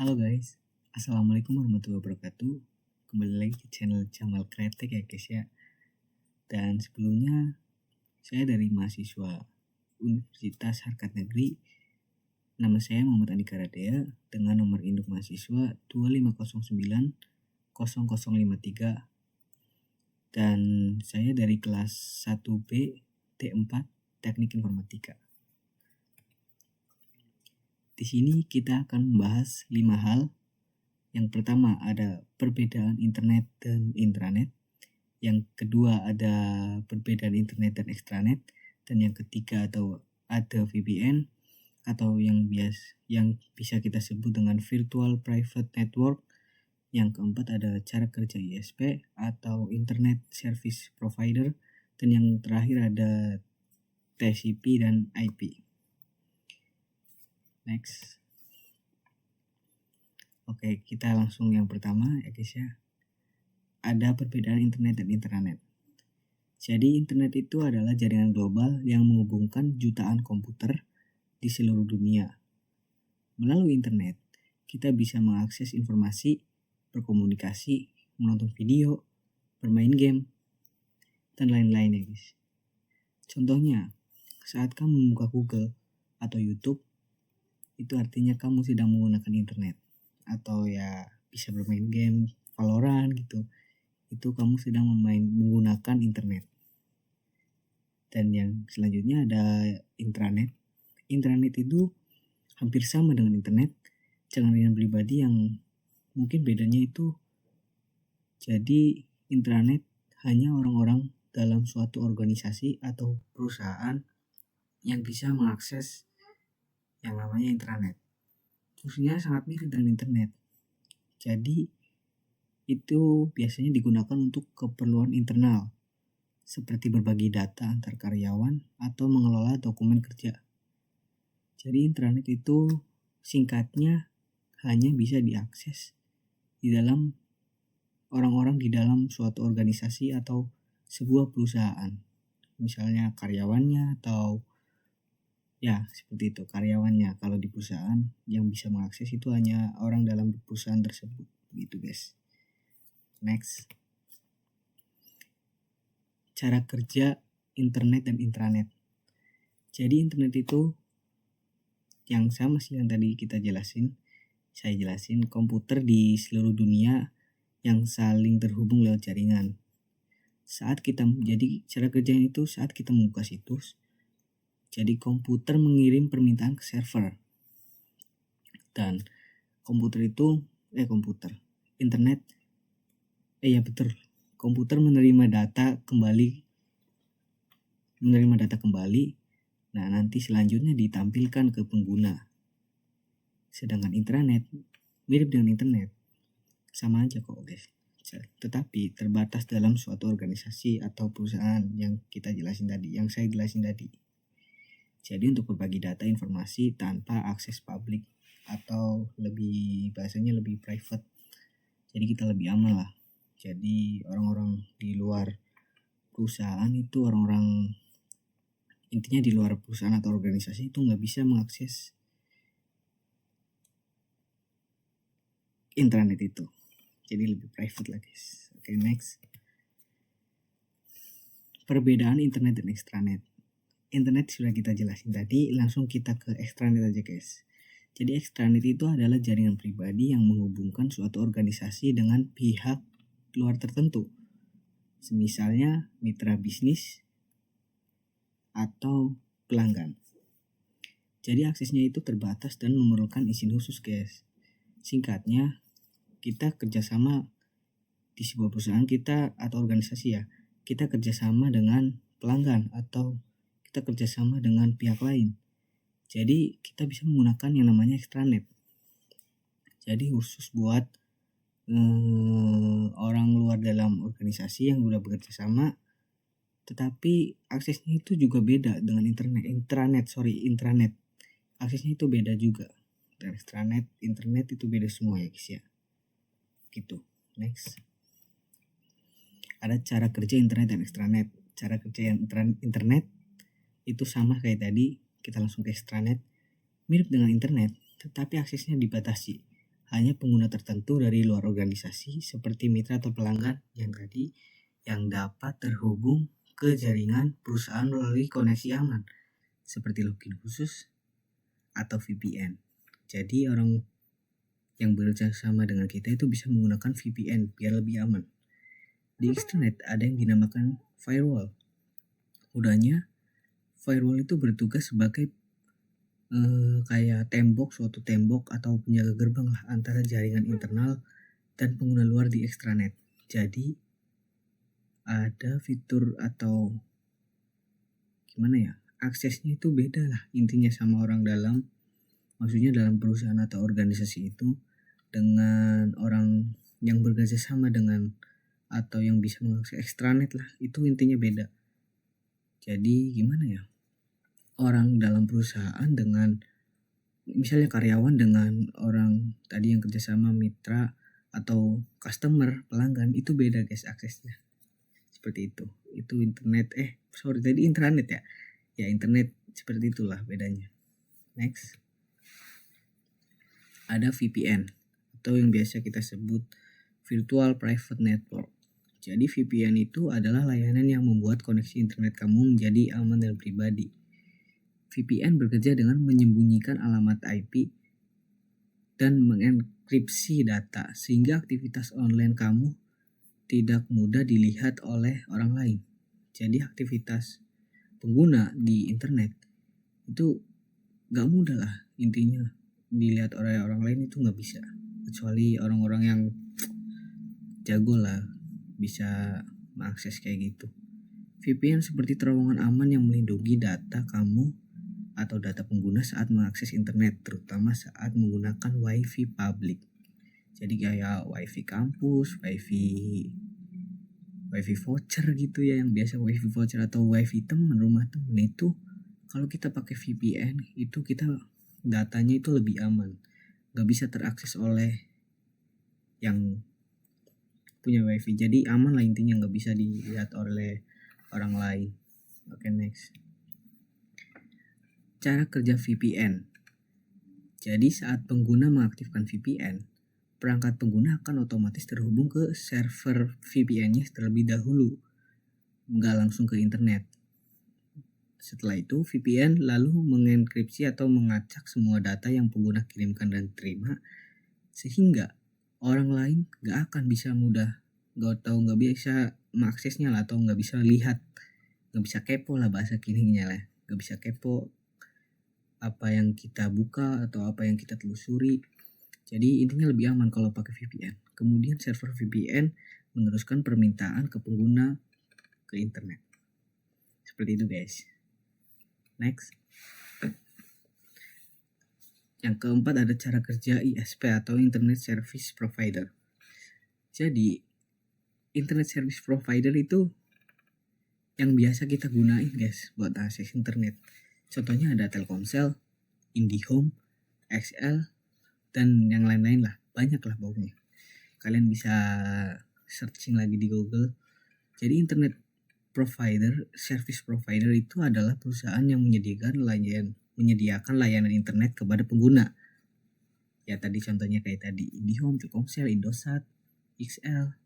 Halo guys, Assalamualaikum warahmatullahi wabarakatuh. Kembali lagi ke channel Jamal Kretek ya guys ya. Dan sebelumnya saya dari mahasiswa Universitas Harkat Negeri. Nama saya Muhammad Andika Radea dengan nomor induk mahasiswa 25090053. Dan saya dari kelas 1B T4 Teknik Informatika. Di sini kita akan membahas 5 hal. Yang pertama ada perbedaan internet dan intranet. Yang kedua ada perbedaan internet dan extranet. Dan yang ketiga ada VPN atau yang bisa kita sebut dengan virtual private network. Yang keempat ada cara kerja ISP atau Internet Service Provider. Dan yang terakhir ada TCP dan IP. Next. Oke, kita langsung yang pertama ya guys ya. Ada perbedaan internet dan intranet. Jadi internet itu adalah jaringan global yang menghubungkan jutaan komputer di seluruh dunia. Melalui internet, kita bisa mengakses informasi, berkomunikasi, menonton video, bermain game, dan lain-lain ya guys. Contohnya, saat kamu membuka Google atau YouTube, itu artinya kamu sedang menggunakan internet. Atau ya bisa bermain game Valorant gitu, itu kamu sedang menggunakan internet. Dan yang selanjutnya ada intranet. Intranet itu hampir sama dengan internet, jaringan pribadi yang mungkin bedanya itu, jadi intranet hanya orang-orang dalam suatu organisasi atau perusahaan yang bisa mengakses yang namanya intranet. Fungsinya sangat mirip dengan internet. Jadi itu biasanya digunakan untuk keperluan internal seperti berbagi data antar karyawan atau mengelola dokumen kerja. Jadi intranet itu singkatnya hanya bisa diakses di dalam orang-orang di dalam suatu organisasi atau sebuah perusahaan. Misalnya karyawannya atau ya seperti itu karyawannya. Kalau di perusahaan yang bisa mengakses itu hanya orang dalam perusahaan tersebut. Begitu guys. Next. Cara kerja internet dan intranet. Jadi internet itu yang sama sih yang tadi saya jelasin komputer di seluruh dunia yang saling terhubung lewat jaringan. Jadi cara kerjanya itu saat kita membuka situs, jadi komputer mengirim permintaan ke server. Dan komputer menerima data kembali. Nah, nanti selanjutnya ditampilkan ke pengguna. Sedangkan intranet mirip dengan internet. Sama aja kok, guys. Tetapi terbatas dalam suatu organisasi atau perusahaan yang saya jelasin tadi. Jadi untuk berbagi data informasi tanpa akses publik atau bahasanya lebih private. Jadi kita lebih aman lah. Jadi orang-orang di luar perusahaan itu intinya di luar perusahaan atau organisasi itu nggak bisa mengakses intranet itu. Jadi lebih private lah guys. Oke, next. Perbedaan internet dan extranet. Internet sudah kita jelasin tadi, langsung kita ke extranet aja guys. Jadi extranet itu adalah jaringan pribadi yang menghubungkan suatu organisasi dengan pihak luar tertentu. Misalnya mitra bisnis atau pelanggan. Jadi aksesnya itu terbatas dan memerlukan izin khusus guys. Singkatnya, kita kerjasama di sebuah perusahaan kita atau organisasi ya. Kita kerjasama dengan pelanggan atau kita kerjasama dengan pihak lain. Jadi kita bisa menggunakan yang namanya extranet. Jadi khusus buat orang luar dalam organisasi yang udah bekerja sama, tetapi aksesnya itu juga beda dengan intranet. Aksesnya itu beda juga. Dan extranet, internet itu beda semua ya guys ya. Gitu. Next. Ada cara kerja internet dan extranet. Cara kerja yang internet itu sama kayak tadi, kita langsung ke extranet. Mirip dengan internet, tetapi aksesnya dibatasi. hanya pengguna tertentu dari luar organisasi seperti mitra atau pelanggan yang dapat terhubung ke jaringan perusahaan melalui koneksi aman seperti login khusus atau VPN. Jadi orang yang bekerja sama dengan kita itu bisa menggunakan VPN biar lebih aman. Di internet ada yang dinamakan firewall. Mudahnya, firewall itu bertugas sebagai kayak suatu tembok atau penjaga gerbang lah antara jaringan internal dan pengguna luar di extranet. Jadi ada fitur atau aksesnya itu beda lah intinya sama orang dalam, maksudnya dalam perusahaan atau organisasi itu dengan orang yang bekerja sama dengan atau yang bisa mengakses extranet lah, itu intinya beda. Jadi orang dalam perusahaan dengan misalnya karyawan dengan orang tadi yang kerjasama mitra atau customer pelanggan itu beda guys aksesnya. Seperti itu intranet ya internet seperti itulah bedanya. Next, ada VPN atau yang biasa kita sebut Virtual Private Network. Jadi VPN itu adalah layanan yang membuat koneksi internet kamu menjadi aman dan pribadi. VPN bekerja dengan menyembunyikan alamat IP dan mengenkripsi data sehingga aktivitas online kamu tidak mudah dilihat oleh orang lain. Jadi aktivitas pengguna di internet itu gak mudah lah intinya dilihat oleh orang lain, itu gak bisa, kecuali orang-orang yang jago lah bisa mengakses kayak gitu. VPN seperti terowongan aman yang melindungi data kamu atau data pengguna saat mengakses internet, terutama saat menggunakan wifi publik. Jadi kayak wifi kampus, wifi voucher gitu ya, yang biasa wifi voucher atau wifi rumah temen itu kalau kita pakai VPN itu kita datanya itu lebih aman, gak bisa terakses oleh yang punya wifi. Jadi aman lah intinya, gak bisa dilihat oleh orang lain. Oke, next. Cara kerja VPN. Jadi saat pengguna mengaktifkan VPN, perangkat pengguna akan otomatis terhubung ke server VPN-nya terlebih dahulu, nggak langsung ke internet. Setelah itu VPN lalu mengenkripsi atau mengacak semua data yang pengguna kirimkan dan terima, sehingga orang lain nggak akan bisa nggak bisa mengaksesnya lah, atau nggak bisa lihat, nggak bisa kepo lah bahasa kininya lah, nggak bisa kepo apa yang kita buka atau apa yang kita telusuri. Jadi intinya lebih aman kalau pakai VPN. Kemudian server VPN meneruskan permintaan ke pengguna ke internet. Seperti itu guys. Next. Yang keempat ada cara kerja ISP atau Internet Service Provider. Jadi Internet Service Provider itu yang biasa kita gunain guys buat akses internet. Contohnya ada Telkomsel, IndiHome, XL, dan yang lain-lain lah. Banyak lah pokoknya. Kalian bisa searching lagi di Google. Jadi internet provider, service provider itu adalah perusahaan yang menyediakan layanan internet kepada pengguna. Ya tadi contohnya kayak tadi IndiHome, Telkomsel, Indosat, XL,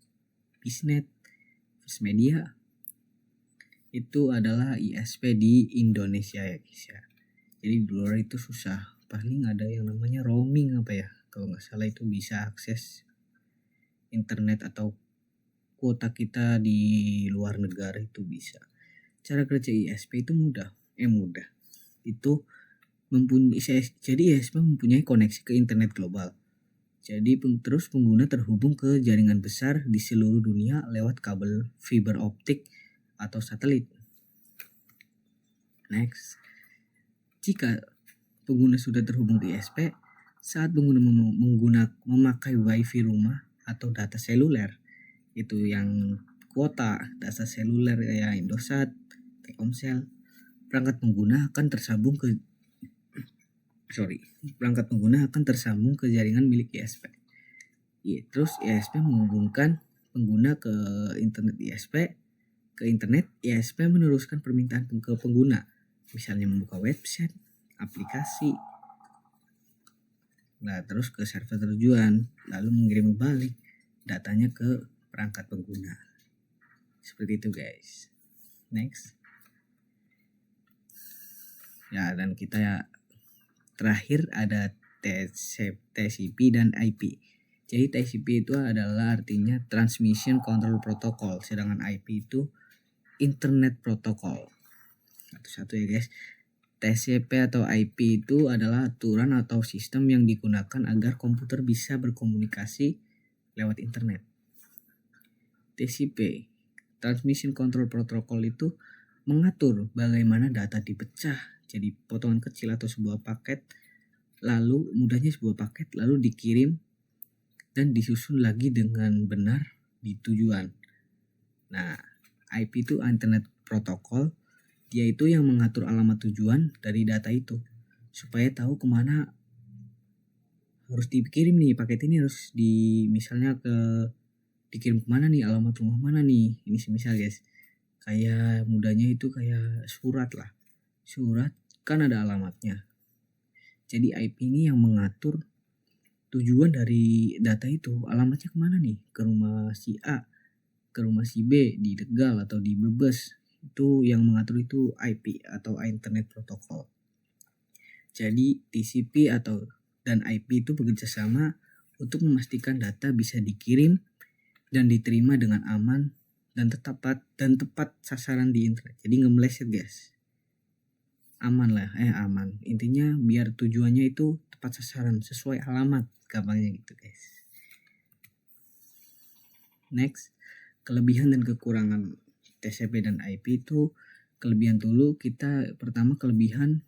Bisnet, First Media. Itu adalah ISP di Indonesia ya guys ya. Jadi di luar itu susah. Paling ada yang namanya roaming kalau nggak salah itu bisa akses internet atau kuota kita di luar negara itu bisa. Cara kerja ISP itu mudah. Itu jadi ISP mempunyai koneksi ke internet global. Jadi terus pengguna terhubung ke jaringan besar di seluruh dunia lewat kabel fiber optik atau satelit. Next. Jika pengguna sudah terhubung ke ISP, saat pengguna memakai wifi rumah atau data seluler, itu yang kuota data seluler kayak Indosat, Telkomsel, perangkat pengguna akan tersambung ke jaringan milik ISP. Terus ISP menghubungkan pengguna ke internet ISP. Ke internet, ISP meneruskan permintaan ke pengguna, misalnya membuka website, aplikasi, Nah, terus ke server tujuan, lalu mengirim balik datanya ke perangkat pengguna. Seperti itu guys. Next. Ya, dan kita terakhir ada TCP dan IP. Jadi TCP itu adalah artinya Transmission Control Protocol, sedangkan IP itu Internet Protocol. Satu-satu ya guys. TCP atau IP itu adalah aturan atau sistem yang digunakan agar komputer bisa berkomunikasi lewat internet. TCP, Transmission Control Protocol, itu mengatur bagaimana data dipecah jadi potongan kecil atau sebuah paket, lalu mudahnya sebuah paket lalu dikirim dan disusun lagi dengan benar di tujuan. Nah, IP itu Internet Protocol, dia itu yang mengatur alamat tujuan dari data itu supaya tahu kemana harus dikirim nih, paket ini harus misalnya dikirim kemana nih, alamat rumah mana nih. Ini semisal guys, kayak mudahnya itu kayak surat lah. Surat kan ada alamatnya. Jadi IP ini yang mengatur tujuan dari data itu, alamatnya kemana nih, ke rumah si A, ke rumah si B di Tegal atau di Brebes. Itu yang mengatur itu IP atau Internet Protocol. Jadi TCP dan IP itu bekerja sama untuk memastikan data bisa dikirim dan diterima dengan aman dan tepat sasaran di internet. Jadi nggak meleset guys. Aman. Intinya biar tujuannya itu tepat sasaran, sesuai alamat, gampangnya gitu guys. Next, kelebihan dan kekurangan TCP dan IP itu. Kelebihan dulu, pertama kelebihan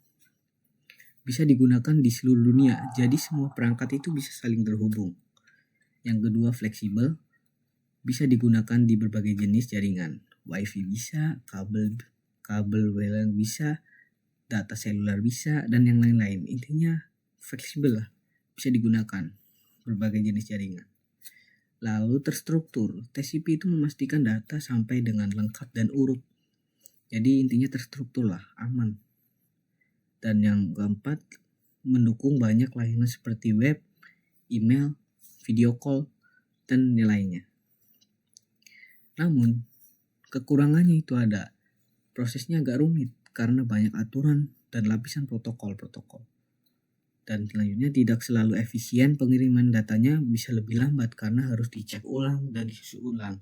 bisa digunakan di seluruh dunia, jadi semua perangkat itu bisa saling terhubung. Yang kedua, fleksibel, bisa digunakan di berbagai jenis jaringan, WiFi bisa, kabel WLAN bisa, data seluler bisa, dan yang lain-lain. Intinya fleksibel lah, bisa digunakan berbagai jenis jaringan. Lalu terstruktur, TCP itu memastikan data sampai dengan lengkap dan urut. Jadi intinya terstruktur lah, aman. Dan yang keempat, mendukung banyak layanan seperti web, email, video call, dan lainnya. Namun, kekurangannya itu ada. Prosesnya agak rumit karena banyak aturan dan lapisan protokol. Dan selanjutnya tidak selalu efisien, pengiriman datanya bisa lebih lambat karena harus dicek ulang dan disusun ulang.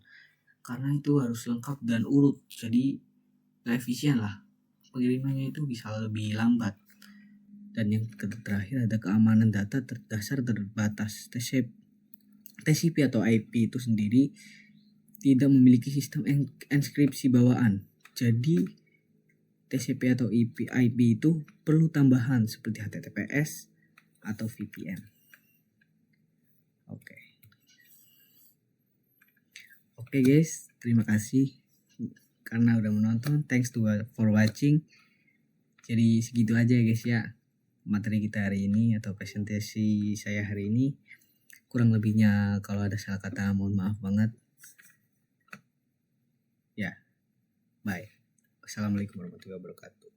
Karena itu harus lengkap dan urut, jadi gak efisien lah. Pengirimannya itu bisa lebih lambat. Dan yang terakhir ada keamanan data dasar terbatas. TCP atau IP itu sendiri tidak memiliki sistem enskripsi bawaan. Jadi TCP atau IP itu perlu tambahan seperti HTTPS atau VPN. Oke guys, terima kasih karena udah menonton. Thanks for watching. Jadi segitu aja guys ya materi kita hari ini atau presentasi saya hari ini. Kurang lebihnya kalau ada salah kata mohon maaf banget. Ya, bye. Wassalamualaikum warahmatullahi wabarakatuh.